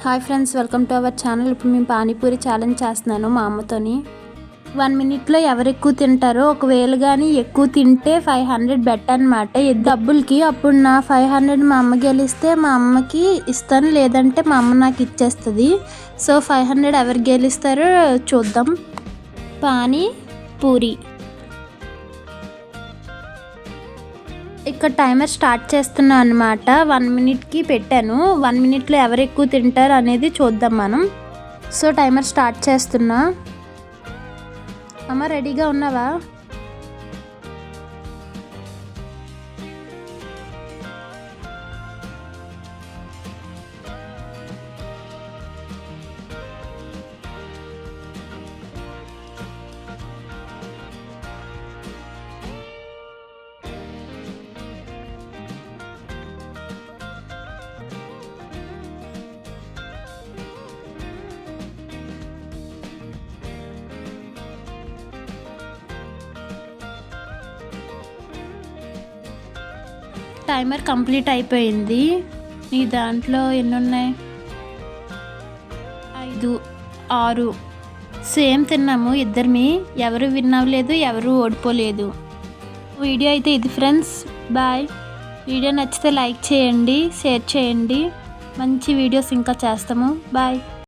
Hi friends, welcome to our channel. ఇప్పుడు మేము panipuri challenge చేస్తున్నాను మా అమ్మతోని. 1 మినిట్లో ఎవరు ఎక్కువ తింటారో, ఒకవేళ కానీ ఎక్కువ తింటే 500 బెట్ అనమాట డబ్బులకి. అప్పుడు నా 500 మా అమ్మ గెలిస్తే మా అమ్మకి ఇస్తాను, లేదంటే మా అమ్మ నాకు ఇచ్చేస్తుంది. సో 500 ఎవరు గెలుస్తారో చూద్దాం. పానీపూరి ఇక్కడ టైమర్ స్టార్ట్ చేస్తున్నా అనమాట. 1 మినిట్కి పెట్టాను. 1 మినిట్లో ఎవరు ఎక్కువ తింటారు అనేది చూద్దాం మనం. సో టైమర్ స్టార్ట్ చేస్తున్నా. అమ్మ రెడీగా ఉన్నావా? టైమర్ కంప్లీట్ అయిపోయింది. నీ దాంట్లో ఎన్ని ఉన్నాయి? 5, 6 సేమ్ తిన్నాము ఇద్దరిమి. ఎవరు విన్ అవ్వలేదు, ఎవరు ఓడిపోలేదు. వీడియో అయితే ఇది ఫ్రెండ్స్. బాయ్. వీడియో నచ్చితే లైక్ చేయండి, షేర్ చేయండి. మంచి వీడియోస్ ఇంకా చేస్తాము. బాయ్.